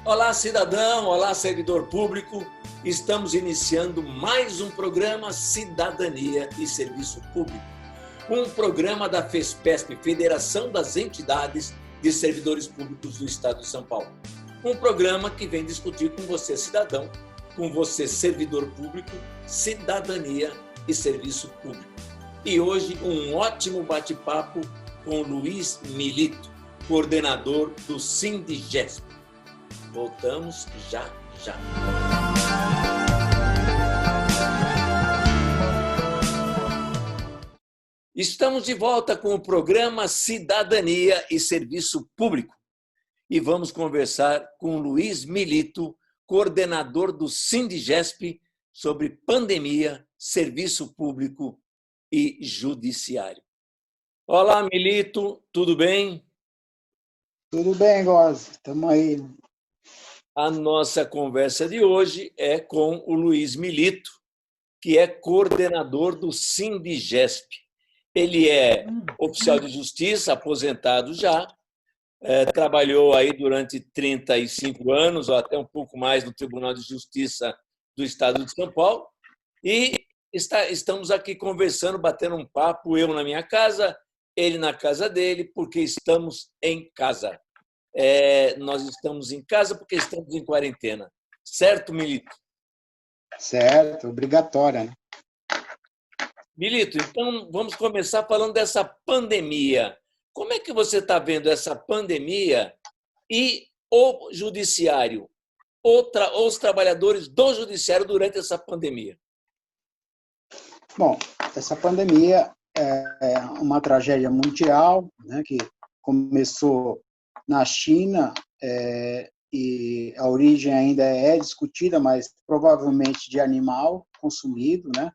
Olá, cidadão, olá, servidor público. Estamos iniciando mais um programa Cidadania e Serviço Público. Um programa da FESPESP, Federação das Entidades de Servidores Públicos do Estado de São Paulo. Um programa que vem discutir com você, cidadão, com você, servidor público, cidadania e serviço público. E hoje um ótimo bate-papo com Luiz Milito, coordenador do Sindigesp. Voltamos já. Estamos de volta com o programa Cidadania e Serviço Público e vamos conversar com Luiz Milito, coordenador do Sindigesp, sobre pandemia, serviço público e judiciário. Olá, Milito, tudo bem? Tudo bem, Góes, estamos aí. A nossa conversa de hoje é com o Luiz Milito, que é coordenador do Sindigesp. Ele é oficial de justiça, aposentado já, trabalhou aí durante 35 anos, ou até um pouco mais, no Tribunal de Justiça do Estado de São Paulo, e estamos aqui conversando, batendo um papo, eu na minha casa, ele na casa dele, porque estamos em casa. Nós estamos em casa porque estamos em quarentena. Certo, Milito? Certo, obrigatória, né? Milito, então vamos começar falando dessa pandemia. Como é que você está vendo essa pandemia e o judiciário, os trabalhadores do judiciário durante essa pandemia? Bom, essa pandemia é uma tragédia mundial, né, que começou na China, e a origem ainda é discutida, mas provavelmente de animal consumido, né,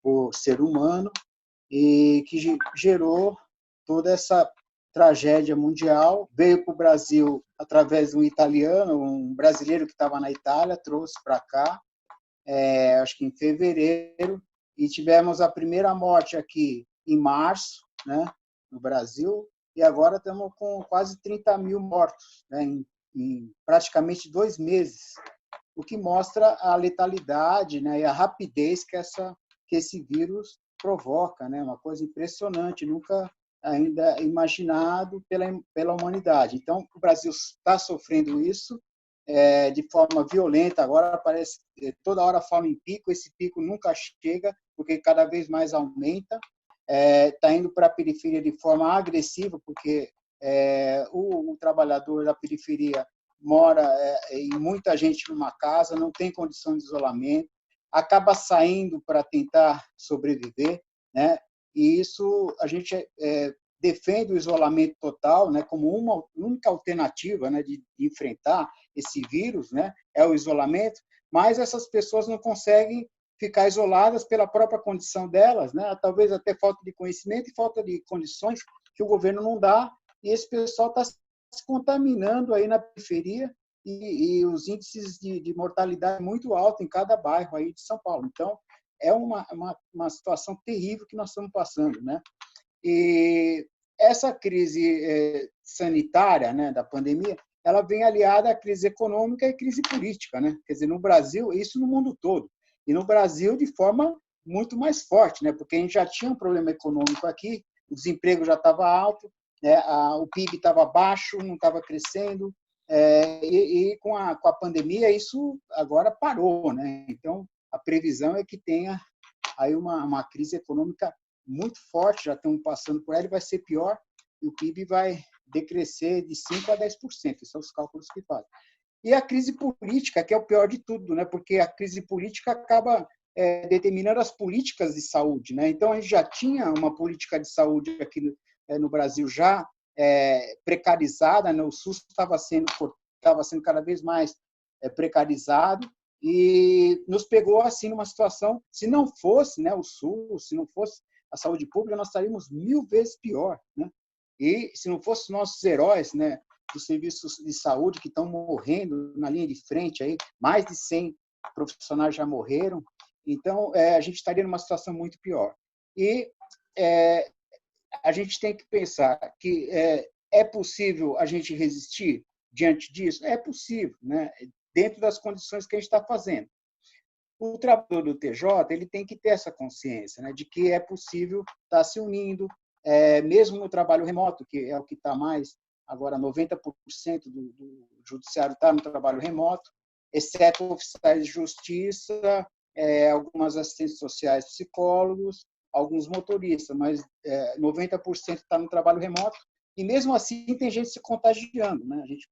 por ser humano, e que gerou toda essa tragédia mundial. Veio para o Brasil através de um italiano, um brasileiro que estava na Itália, trouxe para cá, acho que em fevereiro, e tivemos a primeira morte aqui em março, né, no Brasil, e agora estamos com quase 30 mil mortos, né, em praticamente 2 meses, o que mostra a letalidade, né, e a rapidez que esse vírus provoca, né, uma coisa impressionante, nunca ainda imaginado pela humanidade. Então, o Brasil está sofrendo isso de forma violenta, agora parece toda hora fala em pico, esse pico nunca chega, porque cada vez mais aumenta, está indo para a periferia de forma agressiva, porque o trabalhador da periferia mora em muita gente numa casa, não tem condição de isolamento, acaba saindo para tentar sobreviver, né? E isso a gente defende o isolamento total, né, como uma única alternativa, né, de enfrentar esse vírus, né, é o isolamento, mas essas pessoas não conseguem ficar isoladas pela própria condição delas, né, talvez até falta de conhecimento e falta de condições que o governo não dá, e esse pessoal está se contaminando aí na periferia e os índices de mortalidade muito altos em cada bairro aí de São Paulo. Então, é uma situação terrível que nós estamos passando, né? E essa crise sanitária, né, da pandemia, ela vem aliada à crise econômica e crise política, né? Quer dizer, no Brasil, isso no mundo todo, e no Brasil de forma muito mais forte, né? Porque a gente já tinha um problema econômico aqui, o desemprego já estava alto, né? O PIB estava baixo, não estava crescendo, e com a pandemia isso agora parou, né? Então, a previsão é que tenha aí uma crise econômica muito forte, já estamos passando por ela, e vai ser pior, e o PIB vai decrescer de 5% a 10%, esses são os cálculos que fazem. E a crise política, que é o pior de tudo, né? Porque a crise política acaba determinando as políticas de saúde, né? Então, a gente já tinha uma política de saúde aqui no Brasil já precarizada, né? O SUS estava sendo cada vez mais precarizado, e nos pegou assim numa situação, se não fosse, né, o SUS, se não fosse a saúde pública, nós estaríamos 1000 vezes pior, né? E se não fossem nossos heróis, né, dos serviços de saúde que estão morrendo na linha de frente aí, mais de 100 profissionais já morreram, então a gente estaria numa situação muito pior. E a gente tem que pensar que é possível a gente resistir diante disso? É possível, né? Dentro das condições que a gente está fazendo. O trabalhador do TJ ele tem que ter essa consciência, né, de que é possível estar se unindo, mesmo no trabalho remoto, que é o que está mais, agora 90% do judiciário está no trabalho remoto, exceto oficiais de justiça, algumas assistentes sociais, psicólogos, alguns motoristas, mas 90% está no trabalho remoto, e mesmo assim tem gente se contagiando, né? A gente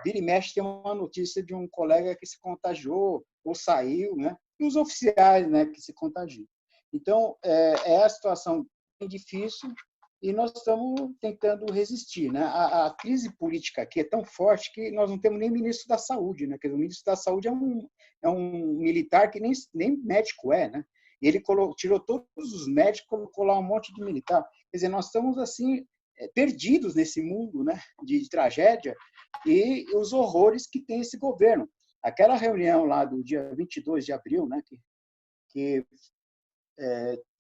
vira e mexe tem uma notícia de um colega que se contagiou ou saiu, né? E os oficiais, né, que se contagiam. Então, a situação bem difícil e nós estamos tentando resistir, né? A crise política aqui é tão forte que nós não temos nem ministro da Saúde, né? Quer dizer, o ministro da Saúde é um militar que nem médico é, né? Ele tirou todos os médicos, colocou lá um monte de militar. Quer dizer, nós estamos assim perdidos nesse mundo, né, de tragédia e os horrores que tem esse governo. Aquela reunião lá do dia 22 de abril, né,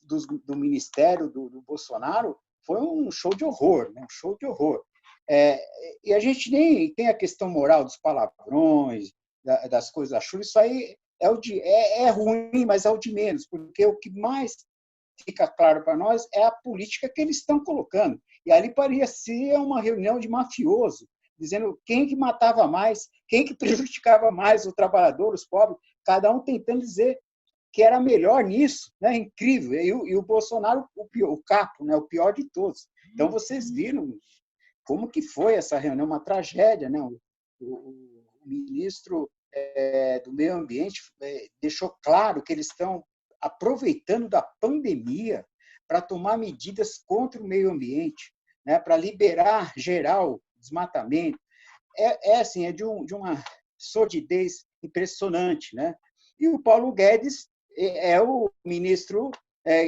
do Ministério do Bolsonaro, foi um show de horror, né, um show de horror. E a gente nem tem a questão moral dos palavrões, das coisas chulas, isso aí é ruim, mas é o de menos, porque o que mais fica claro para nós é a política que eles estão colocando. E ali parecia uma reunião de mafioso, dizendo quem que matava mais, quem que prejudicava mais o trabalhador, os pobres, cada um tentando dizer que era melhor nisso, né? Incrível. E o Bolsonaro, o capo, né? O pior de todos. Então, vocês viram como que foi essa reunião, uma tragédia, né? O ministro do Meio Ambiente deixou claro que eles estão aproveitando da pandemia para tomar medidas contra o meio ambiente, né? Para liberar geral desmatamento. Assim, de uma sordidez impressionante, né? E o Paulo Guedes é o ministro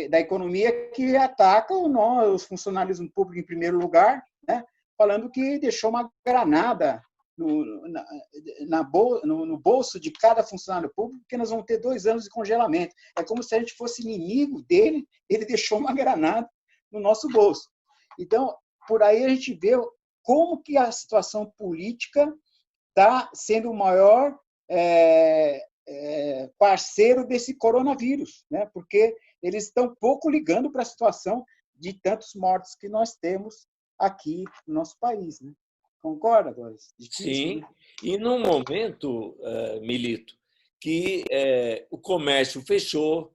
da Economia que ataca os funcionários públicos em primeiro lugar, né? Falando que deixou uma granada no bolso de cada funcionário público, porque nós vamos ter 2 anos de congelamento. É como se a gente fosse inimigo dele, ele deixou uma granada no nosso bolso. Então, por aí a gente vê como que a situação política está sendo o maior parceiro desse coronavírus, né? Porque eles estão pouco ligando para a situação de tantos mortos que nós temos aqui no nosso país, né? Concorda, Doris? Sim, e num momento, Milito, que o comércio fechou,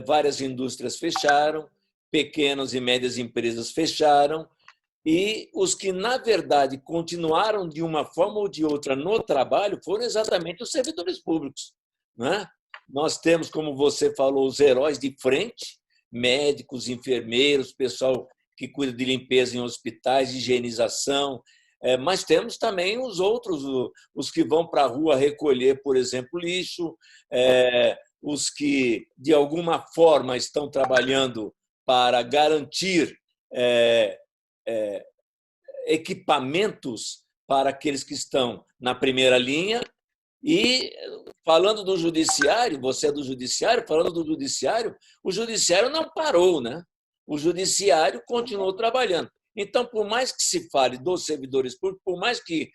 várias indústrias fecharam, pequenas e médias empresas fecharam, e os que, na verdade, continuaram de uma forma ou de outra no trabalho foram exatamente os servidores públicos, né? Nós temos, como você falou, os heróis de frente, médicos, enfermeiros, pessoal que cuida de limpeza em hospitais, higienização, mas temos também os outros, os que vão para a rua recolher, por exemplo, lixo, os que, de alguma forma, estão trabalhando para garantir equipamentos para aqueles que estão na primeira linha. E, falando do judiciário, você é do judiciário, falando do judiciário, o judiciário não parou, né? O judiciário continuou trabalhando. Então, por mais que se fale dos servidores públicos, por mais que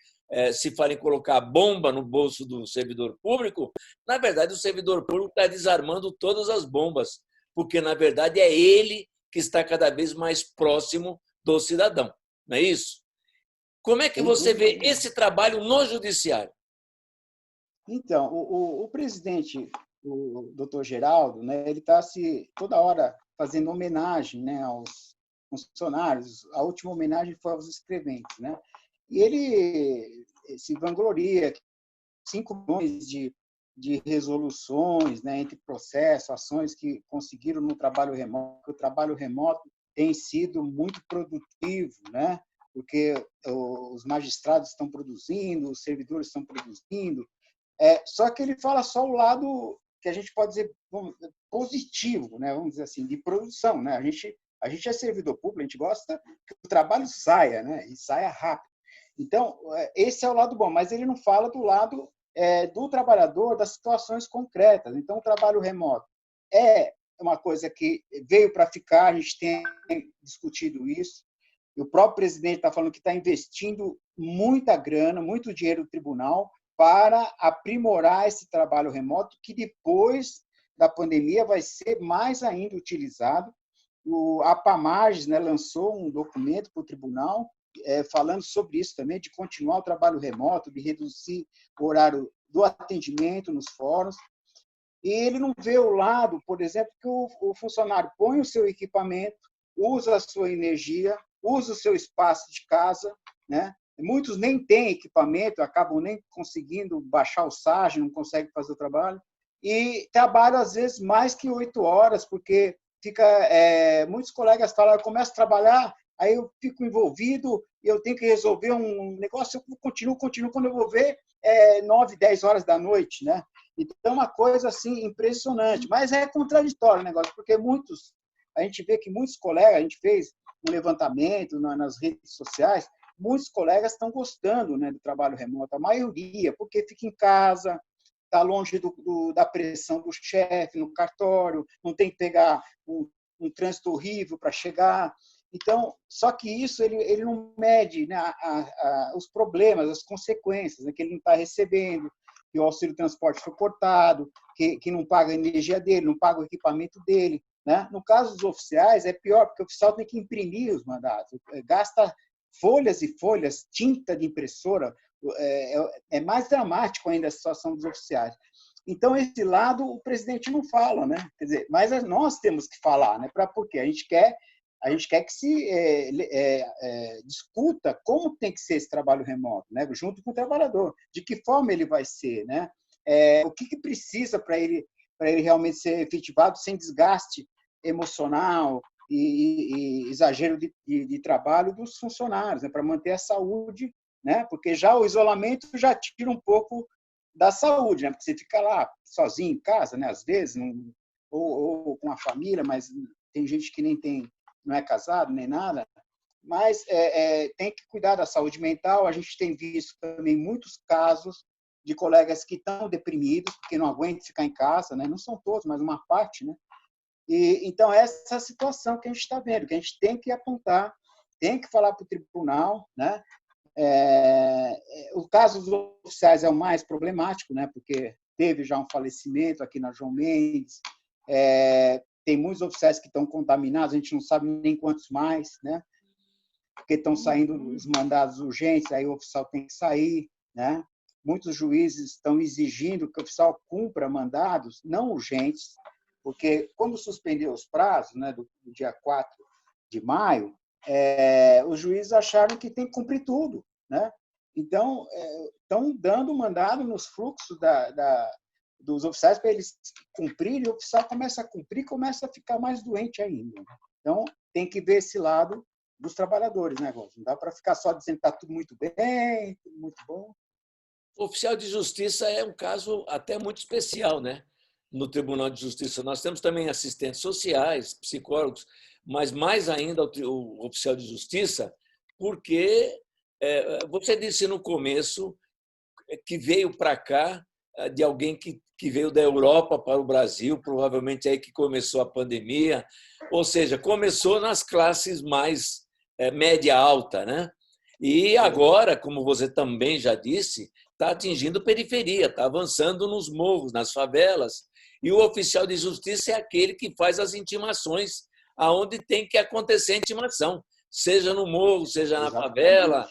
se fale em colocar bomba no bolso do servidor público, na verdade, o servidor público está desarmando todas as bombas, porque, na verdade, é ele que está cada vez mais próximo do cidadão. Não é isso? Como é que você vê esse trabalho no judiciário? Então, o presidente, o doutor Geraldo, né, ele está toda hora fazendo homenagem, né, aos funcionários. A última homenagem foi aos escreventes, né? E ele se vangloria 5 milhões de resoluções, né, entre processos, ações que conseguiram no trabalho remoto. O trabalho remoto tem sido muito produtivo, né? Porque os magistrados estão produzindo, os servidores estão produzindo. Só que ele fala só o lado que a gente pode dizer positivo, né? Vamos dizer assim, de produção, né? A gente é servidor público, a gente gosta que o trabalho saia, né? E saia rápido. Então, esse é o lado bom, mas ele não fala do lado do trabalhador, das situações concretas. Então, o trabalho remoto é uma coisa que veio para ficar, a gente tem discutido isso, E o próprio presidente está falando que está investindo muita grana, muito dinheiro do tribunal para aprimorar esse trabalho remoto, que depois da pandemia vai ser mais ainda utilizado. O APAMAGES, né, lançou um documento para o tribunal falando sobre isso também, de continuar o trabalho remoto, de reduzir o horário do atendimento nos fóruns. E ele não vê o lado, por exemplo, que o funcionário põe o seu equipamento, usa a sua energia, usa o seu espaço de casa, né? Muitos nem têm equipamento, acabam nem conseguindo baixar o SAG, não conseguem fazer o trabalho, e trabalham, às vezes, mais que 8 horas, porque muitos colegas falam, eu começo a trabalhar, aí eu fico envolvido, e eu tenho que resolver um negócio, eu continuo, quando eu vou ver, 9, 10 horas da noite, né? Então, é uma coisa assim impressionante, mas é contraditório o negócio, porque a gente vê que muitos colegas, a gente fez um levantamento nas redes sociais, muitos colegas estão gostando, né, do trabalho remoto, a maioria, porque fica em casa, está longe da pressão do chefe no cartório, não tem que pegar um trânsito horrível para chegar. Então, só que isso ele não mede, né, os problemas, as consequências, né, que ele não está recebendo, que o auxílio transporte foi cortado, que não paga a energia dele, não paga o equipamento dele. Né? No caso dos oficiais, é pior, porque o oficial tem que imprimir os mandados, gasta folhas e folhas, tinta de impressora, é mais dramático ainda a situação dos oficiais. Então, esse lado o presidente não fala, né? Quer dizer, mas nós temos que falar, né? Porque a gente quer que se discuta como tem que ser esse trabalho remoto, né? Junto com o trabalhador, de que forma ele vai ser, né? O que precisa para ele realmente ser efetivado sem desgaste emocional e exagero de trabalho dos funcionários, né? Para manter a saúde, né? Porque já o isolamento já tira um pouco da saúde, né? Porque você fica lá sozinho em casa, né? Às vezes, ou com a família, mas tem gente que não é casado nem nada, mas tem que cuidar da saúde mental. A gente tem visto também muitos casos de colegas que estão deprimidos porque não aguentam ficar em casa, né? Não são todos, mas uma parte, né? Então, essa é a situação que a gente está vendo, que a gente tem que apontar, tem que falar para o tribunal, né? O caso dos oficiais é o mais problemático, né? Porque teve já um falecimento aqui na João Mendes, tem muitos oficiais que estão contaminados, a gente não sabe nem quantos mais, né? Porque estão saindo os mandados urgentes, aí o oficial tem que sair, né? Muitos juízes estão exigindo que o oficial cumpra mandados não urgentes, porque quando suspendeu os prazos, né, do dia 4 de maio, os juízes acharam que tem que cumprir tudo, né? Então, estão dando mandado nos fluxos dos oficiais para eles cumprirem, e o oficial começa a cumprir, começa a ficar mais doente ainda. Então, tem que ver esse lado dos trabalhadores, né, Rose? Não dá para ficar só dizendo que está tudo muito bem, tudo muito bom. O oficial de justiça é um caso até muito especial, né? No Tribunal de Justiça. Nós temos também assistentes sociais, psicólogos, mas mais ainda o oficial de justiça, porque você disse no começo que veio para cá de alguém que veio da Europa para o Brasil, provavelmente aí que começou a pandemia, ou seja, começou nas classes mais média-alta, né? E agora, como você também já disse, está atingindo periferia, está avançando nos morros, nas favelas, e o oficial de justiça é aquele que faz as intimações aonde tem que acontecer a intimação, seja no morro, seja na favela,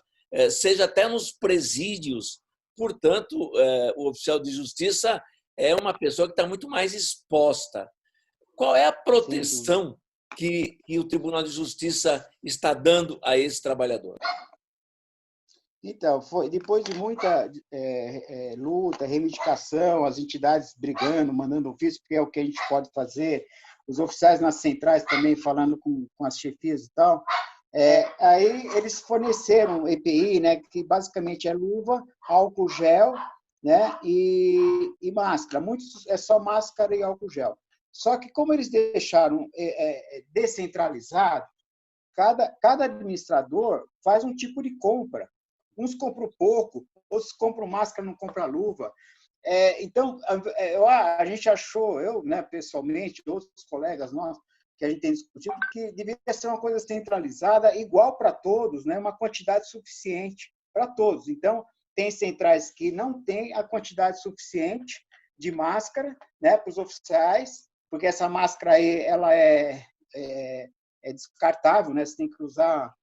seja até nos presídios. Portanto, o oficial de justiça é uma pessoa que está muito mais exposta. Qual é a proteção que o Tribunal de Justiça está dando a esse trabalhador? Então, foi depois de muita luta, reivindicação, as entidades brigando, mandando ofício, porque é o que a gente pode fazer, os oficiais nas centrais também falando com as chefias e tal. Aí eles forneceram EPI, né, que basicamente é luva, álcool gel, né, e máscara. Muitos é só máscara e álcool gel. Só que como eles deixaram descentralizado, cada administrador faz um tipo de compra. Uns compram pouco, outros compram máscara, não compram luva. Então, a gente achou, eu, né, pessoalmente, outros colegas nossos, que a gente tem discutido, que deveria ser uma coisa centralizada, igual para todos, né? Uma quantidade suficiente para todos. Então, tem centrais que não têm a quantidade suficiente de máscara, né, para os oficiais, porque essa máscara aí, ela é descartável, né? Você tem que usar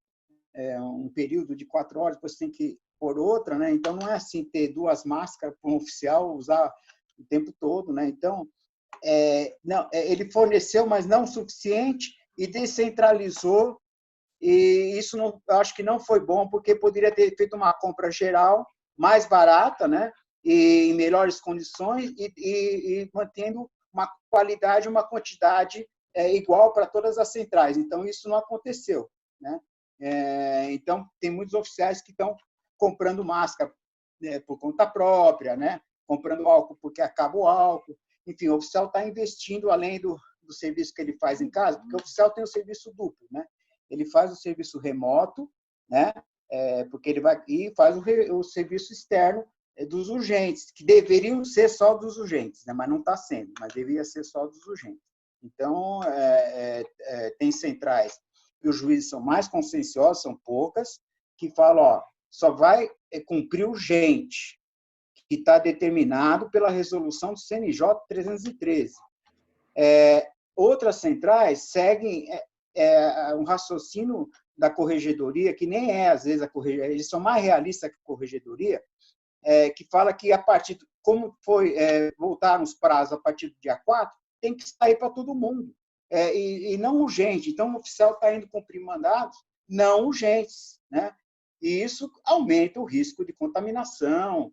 um período de 4 horas, depois você tem que pôr outra, né? Então, não é assim ter 2 máscaras para um oficial usar o tempo todo, né? Então, não, ele forneceu, mas não o suficiente, e descentralizou, e isso não, eu acho que não foi bom, porque poderia ter feito uma compra geral, mais barata, né? E em melhores condições, e mantendo uma qualidade, uma quantidade igual para todas as centrais. Então, isso não aconteceu, né? Então, tem muitos oficiais que estão comprando máscara por conta própria, né? Comprando álcool porque acaba o álcool. Enfim, o oficial está investindo além do serviço que ele faz em casa, porque o oficial tem o serviço duplo, né? Ele faz o serviço remoto, né? Porque ele vai e faz o serviço externo dos urgentes, que deveriam ser só dos urgentes, né? Mas não está sendo, mas deveria ser só dos urgentes. Então, tem centrais que os juízes são mais conscienciosos, são poucas, que falam, ó, só vai cumprir urgente, que está determinado pela resolução do CNJ 313. Outras centrais seguem um raciocínio da corregedoria, que nem às vezes, a corregedoria, eles são mais realistas que a corregedoria, que fala que, como voltaram os prazos a partir do dia 4, tem que sair para todo mundo, e não urgente. Então, o oficial está indo cumprir mandados não urgentes, né? E isso aumenta o risco de contaminação,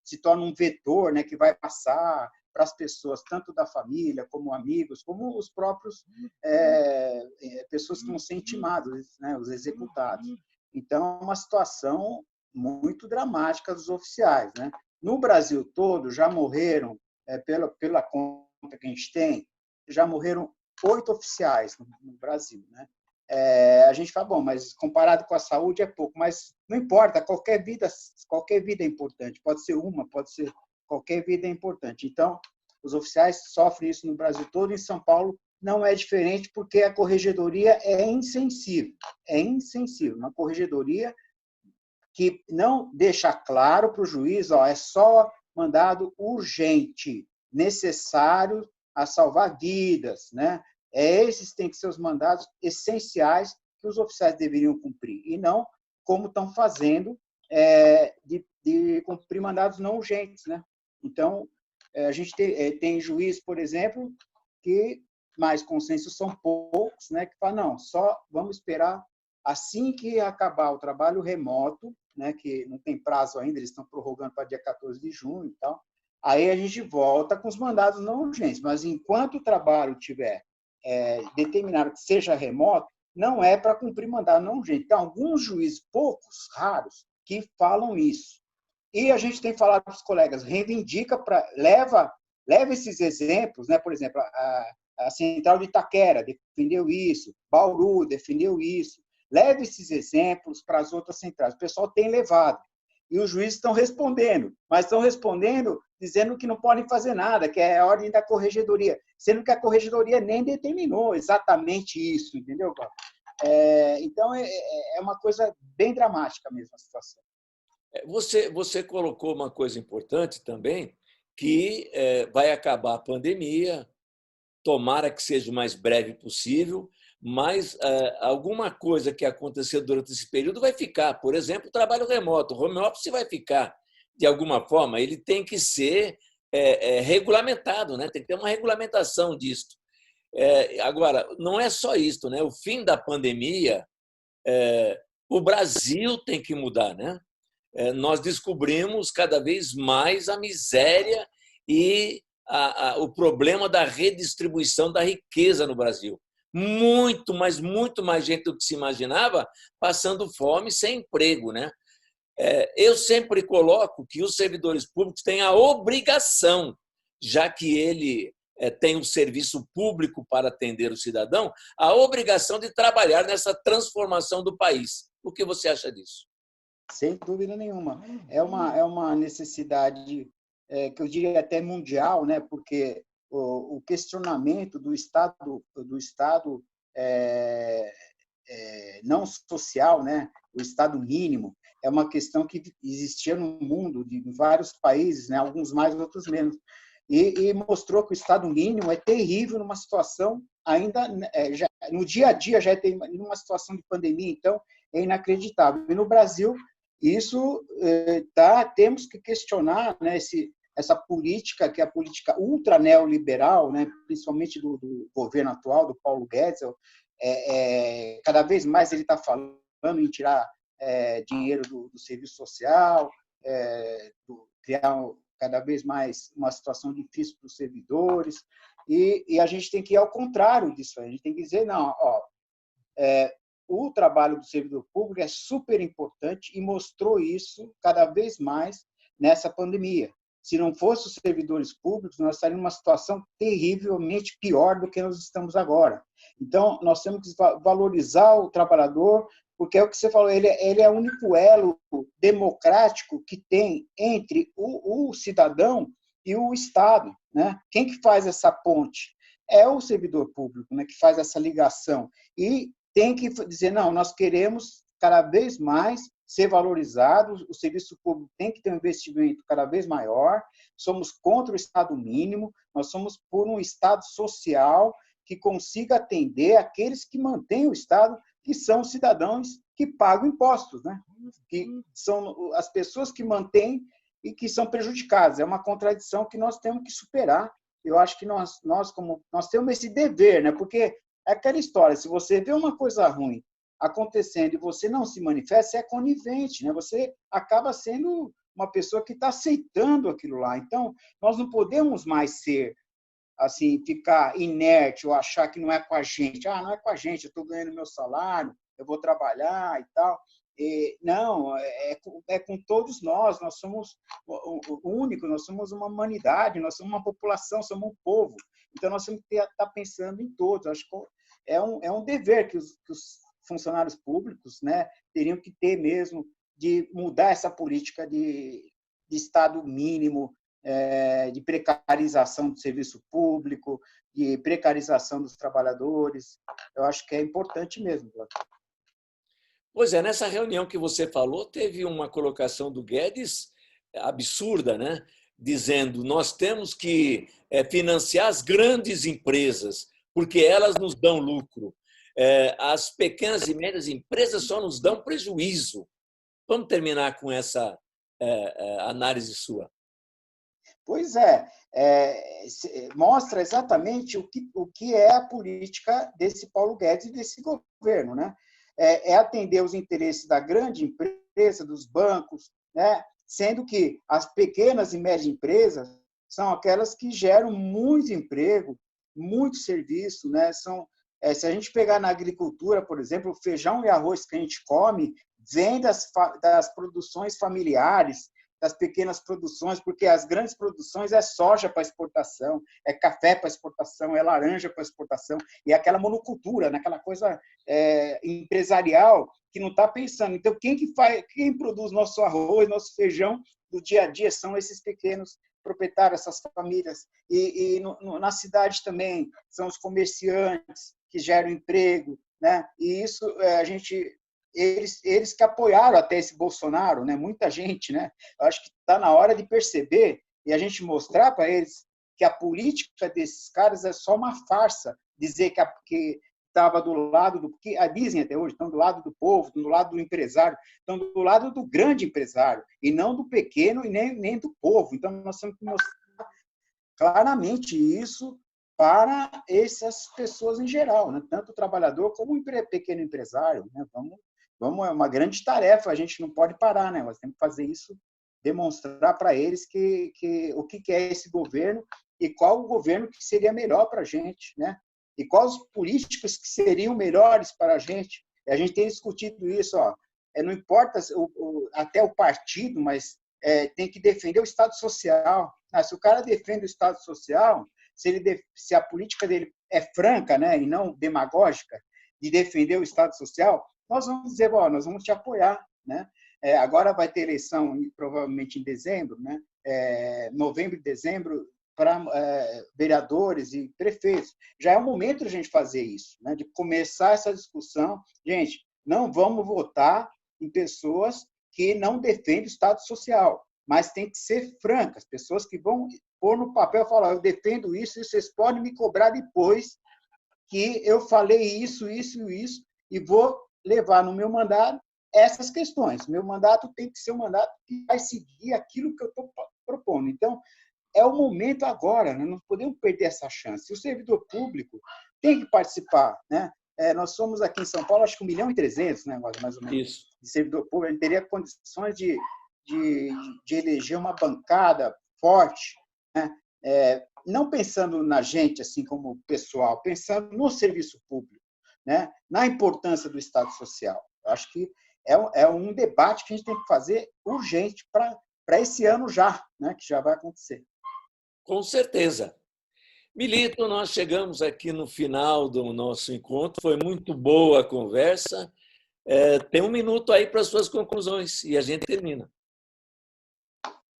se torna um vetor, né, que vai passar para as pessoas, tanto da família, como amigos, como os próprios pessoas que vão ser intimadas, né, os executados. Então, é uma situação muito dramática dos oficiais, né? No Brasil todo, já morreram, pela conta que a gente tem, já morreram 8 oficiais no Brasil, né? A gente fala, bom, mas comparado com a saúde é pouco, mas não importa, qualquer vida é importante, pode ser pode ser qualquer vida é importante. Então, os oficiais sofrem isso no Brasil todo, em São Paulo não é diferente, porque a corregedoria é insensível, uma corregedoria que não deixa claro para o juiz, ó, é só mandado urgente, necessário a salvar vidas, né? Esses têm que ser os mandados essenciais que os oficiais deveriam cumprir, e não como estão fazendo de cumprir mandados não urgentes, né? Então, a gente tem juiz, por exemplo, que mais consenso são poucos, né? Que falam, não, só vamos esperar assim que acabar o trabalho remoto, né? Que não tem prazo ainda, eles estão prorrogando para dia 14 de junho e tal. Aí a gente volta com os mandados não urgentes, mas enquanto o trabalho tiver determinado que seja remoto, não é para cumprir mandado não urgente. Tem alguns juízes, poucos, raros, que falam isso. E a gente tem falado para os colegas, reivindica, leva esses exemplos, né? Por exemplo, a Central de Itaquera defendeu isso, Bauru defendeu isso. Leve esses exemplos para as outras centrais. O pessoal tem levado. E os juízes estão respondendo, mas estão respondendo dizendo que não podem fazer nada, que é a ordem da corregedoria, sendo que a corregedoria nem determinou exatamente isso, entendeu, Paulo? Então, é uma coisa bem dramática mesmo a situação. Você colocou uma coisa importante também, que vai acabar a pandemia, tomara que seja o mais breve possível, mas alguma coisa que aconteceu durante esse período vai ficar. Por exemplo, o trabalho remoto, o home office vai ficar. De alguma forma, ele tem que ser regulamentado, né? Tem que ter uma regulamentação disso. Agora, não é só isso, né? O fim da pandemia, o Brasil tem que mudar, né? Nós descobrimos cada vez mais a miséria e o problema da redistribuição da riqueza no Brasil. Muito, mas muito mais gente do que se imaginava passando fome, sem emprego, né? Eu sempre coloco que os servidores públicos têm a obrigação, já que ele tem um serviço público para atender o cidadão, a obrigação de trabalhar nessa transformação do país. O que você acha disso? Sem dúvida nenhuma. É uma necessidade que eu diria até mundial, né? Porque o questionamento do Estado não social, né? O Estado mínimo, é uma questão que existia no mundo, em vários países, né? Alguns mais, outros menos. E mostrou que o Estado mínimo é terrível numa situação ainda, já, no dia a dia, já tem numa situação de pandemia, então é inacreditável. E no Brasil, isso temos que questionar, né, essa política, que é a política ultra neoliberal, né, principalmente do governo atual, do Paulo Guedes. Cada vez mais ele está falando em tirar dinheiro do serviço social, criar cada vez mais uma situação difícil para os servidores, e a gente tem que ir ao contrário disso. A gente tem que dizer, não, o trabalho do servidor público é super importante e mostrou isso cada vez mais nessa pandemia. Se não fossem os servidores públicos, nós estaríamos numa situação terrivelmente pior do que nós estamos agora. Então, nós temos que valorizar o trabalhador, porque é o que você falou, ele é o único elo democrático que tem entre o cidadão e o Estado, né? Quem que faz essa ponte? É o servidor público, né, que faz essa ligação. E tem que dizer, não, nós queremos cada vez mais ser valorizado, o serviço público tem que ter um investimento cada vez maior, somos contra o Estado mínimo, nós somos por um Estado social que consiga atender aqueles que mantêm o Estado, que são os cidadãos que pagam impostos, né? Que são as pessoas que mantêm e que são prejudicadas. É uma contradição que nós temos que superar. Eu acho que nós temos esse dever, né? Porque é aquela história, se você vê uma coisa ruim acontecendo e você não se manifesta, você é conivente, né? Você acaba sendo uma pessoa que está aceitando aquilo lá. Então, nós não podemos mais ser assim, ficar inerte ou achar que não é com a gente. Não é com a gente, eu estou ganhando meu salário, eu vou trabalhar e tal. Não, é com todos nós somos o único, nós somos uma humanidade, nós somos uma população, somos um povo. Então, nós temos que estar pensando em todos. Acho que é um dever que os funcionários públicos, né, teriam que ter mesmo, de mudar essa política de Estado mínimo, de precarização do serviço público, de precarização dos trabalhadores. Eu acho que é importante mesmo. Pois é, nessa reunião que você falou, teve uma colocação do Guedes absurda, né? Dizendo nós temos que financiar as grandes empresas, porque elas nos dão lucro. As pequenas e médias empresas só nos dão prejuízo. Vamos terminar com essa análise sua. Pois mostra exatamente o que é a política desse Paulo Guedes e desse governo, né? Atender os interesses da grande empresa, dos bancos, né? Sendo que as pequenas e médias empresas são aquelas que geram muito emprego, muito serviço, né? Se a gente pegar na agricultura, por exemplo, o feijão e arroz que a gente come vem das produções familiares, das pequenas produções, porque as grandes produções é soja para exportação, é café para exportação, é laranja para exportação, e é aquela monocultura, né? Aquela coisa empresarial que não está pensando. Então, quem produz nosso arroz, nosso feijão do dia a dia são esses pequenos proprietários, essas famílias. E na cidade também são os comerciantes que geram emprego, né? E isso eles que apoiaram até esse Bolsonaro, né? Muita gente, né? Eu acho que está na hora de perceber e a gente mostrar para eles que a política desses caras é só uma farsa, dizer que estava do lado do que dizem até hoje, estão do lado do povo, estão do lado do empresário, estão do lado do grande empresário e não do pequeno e nem do povo. Então nós temos que mostrar claramente isso para essas pessoas em geral, né? Tanto o trabalhador como o pequeno empresário, né? É uma grande tarefa, a gente não pode parar, né? Nós temos que fazer isso, demonstrar para eles o que é esse governo e qual o governo que seria melhor para a gente, né? E quais os políticos que seriam melhores para a gente. E a gente tem discutido isso, não importa até o partido, mas tem que defender o Estado social. Se o cara defende o Estado social, se a política dele é franca, né, e não demagógica, de defender o Estado social, nós vamos dizer, nós vamos te apoiar, né? Agora vai ter eleição provavelmente em dezembro, né? Novembro e dezembro, vereadores e prefeitos. Já é o momento de a gente fazer isso, né? De começar essa discussão. Gente, não vamos votar em pessoas que não defendem o Estado Social, mas tem que ser francas, pessoas que vão pôr no papel e falar, eu defendo isso, e vocês podem me cobrar depois que eu falei isso, isso e isso, e vou levar no meu mandato essas questões. Meu mandato tem que ser um mandato que vai seguir aquilo que eu estou propondo. Então, é o momento agora, né? Não podemos perder essa chance. O servidor público tem que participar, né? Nós somos aqui em São Paulo, acho que 1.300.000, né, mais ou menos, Isso. de servidor público. A gente teria condições de eleger uma bancada forte, né? Não pensando na gente assim como pessoal, pensando no serviço público, né? Na importância do Estado Social. Acho que é um debate que a gente tem que fazer urgente para esse ano já, né? Que já vai acontecer. Com certeza. Milito, nós chegamos aqui no final do nosso encontro, foi muito boa a conversa. Tem 1 minuto aí para as suas conclusões e a gente termina.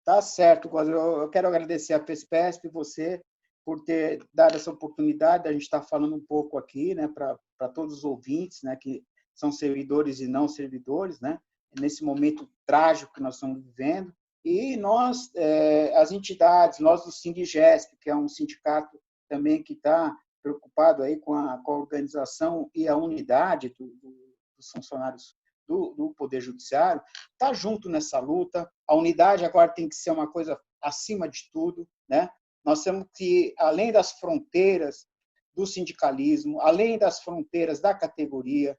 Tá certo, eu quero agradecer a PESPESP e você por ter dado essa oportunidade. A gente está falando um pouco aqui, né, para todos os ouvintes, né, que são servidores e não servidores, né, nesse momento trágico que nós estamos vivendo. E nós, as entidades, nós do Sindigesp, que é um sindicato também que está preocupado aí com a organização e a unidade dos funcionários do Poder Judiciário, está junto nessa luta. A unidade agora tem que ser uma coisa acima de tudo, né? Nós temos que, além das fronteiras do sindicalismo, além das fronteiras da categoria,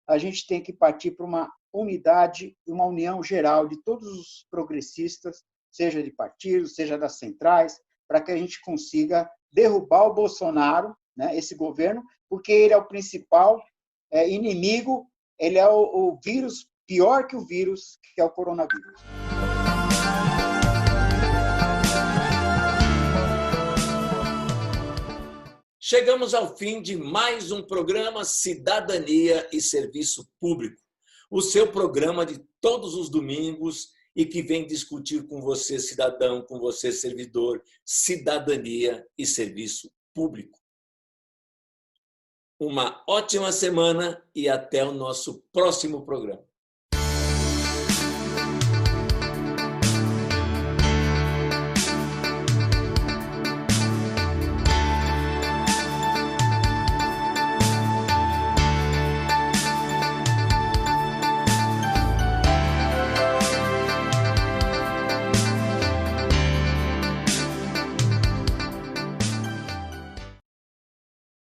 a gente tem que partir para uma unidade e uma união geral de todos os progressistas, seja de partidos, seja das centrais, para que a gente consiga derrubar o Bolsonaro, né, esse governo, porque ele é o principal inimigo, ele é o vírus, pior que o vírus, que é o coronavírus. Chegamos ao fim de mais um programa Cidadania e Serviço Público, o seu programa de todos os domingos e que vem discutir com você, cidadão, com você, servidor, cidadania e serviço público. Uma ótima semana e até o nosso próximo programa.